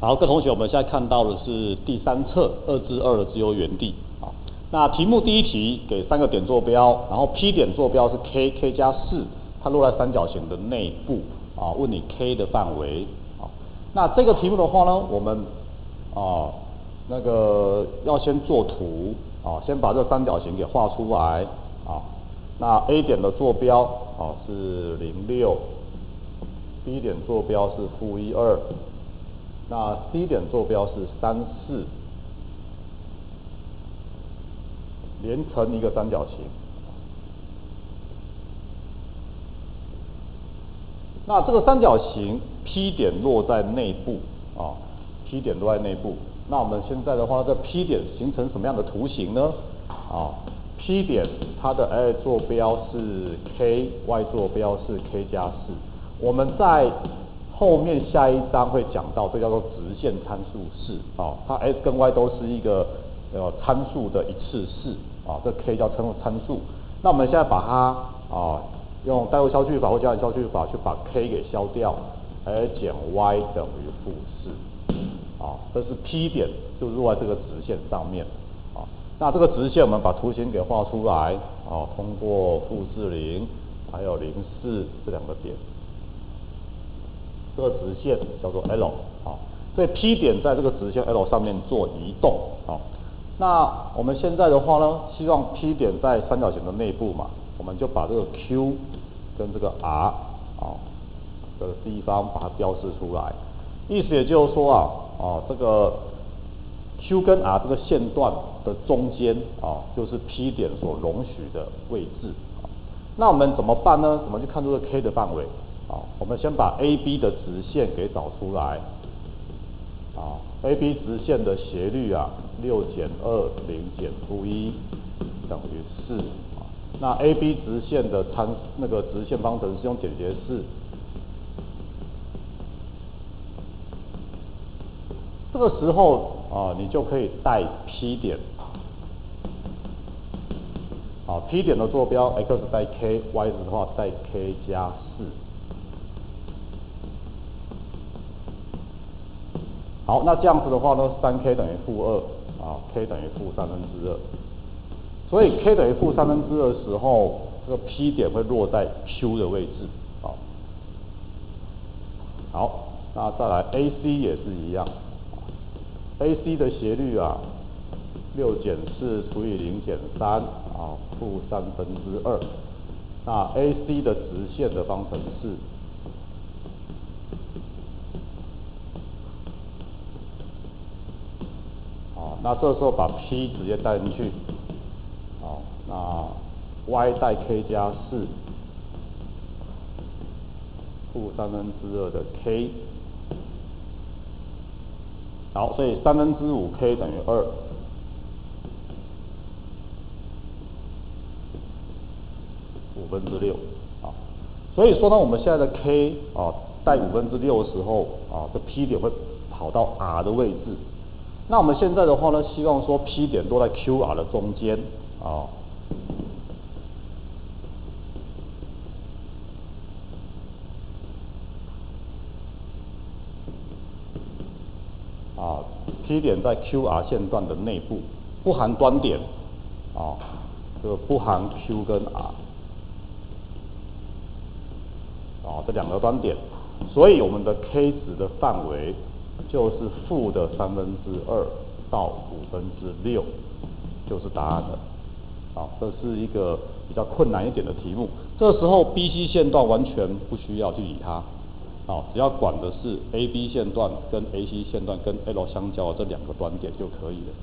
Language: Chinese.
好，各位同学，我们现在看到的是第三册2×2的自由原地。好，那题目第一题给3个点坐标，然后 P 点坐标是 k 加4，它落在三角形的内部。问你 k 的范围。好，那这个题目的话呢，我们要先做图。先把这三角形给画出来。那 A 点的坐标是0.6，B 点坐标是-1.2。那 C 点坐标是3.4，连成一个三角形。那这个三角形 P 点落在内部，P 点落在内部。那我们现在的话，这 P 点形成什么样的图形呢？P 点它的 x 坐标是 k，y 坐标是 k 加4。我们在后面下一章会讲到，这叫做直线参数式它 x 跟 y 都是一个参数的一次式这 k 叫参数。那我们现在把它用代数消去法或加减消去法去把 k 给消掉 ，x 减 y 等于-4这是 P 点就落在这个直线上面那这个直线我们把图形给画出来通过-0还有0.4这两个点。这个直线叫做 L 所以 P 点在这个直线 L 上面做移动那我们现在的话呢，希望 P 点在三角形的内部嘛，我们就把这个 Q 跟这个 R 这个地方把它标示出来。意思也就是说这个 Q 跟 R 这个线段的中间就是 P 点所容许的位置那我们怎么办呢？怎么去看这个 K 的范围？我们先把 AB 的直线给找出来AB 直线的斜率6减2，0减-1等于4那 AB 直线的直线方程是用简洁式。这个时候你就可以带 P 点P 点的坐标 x 带 k，y 的话带 k 加4。好，那这样子的话呢，3k 等于-2k 等于-2/3。所以 k 等于-2/3的时候，这个 P 点会落在 Q 的位置好，那再来 AC 也是一样，AC 的斜率6减4除以0减3-2/3。那 AC 的直线的方程式那这时候把 P 直接带进去那 y 带 k 加4-2/3的 k。好，所以5/3k 等于2。6/5所以说呢，我们现在的 k 带6/5的时候这 P 点会跑到 R 的位置。那我们现在的话呢，希望说 P 点落在 QR 的中间P 点在 QR 线段的内部，不含端点就不含 Q 跟 R这两个端点，所以我们的 k 值的范围就是-2/3到6/5，就是答案了这是一个比较困难一点的题目。这时候 BC 线段完全不需要去理它只要管的是 AB 线段跟 AC 线段跟 L 相交的这两个端点就可以了。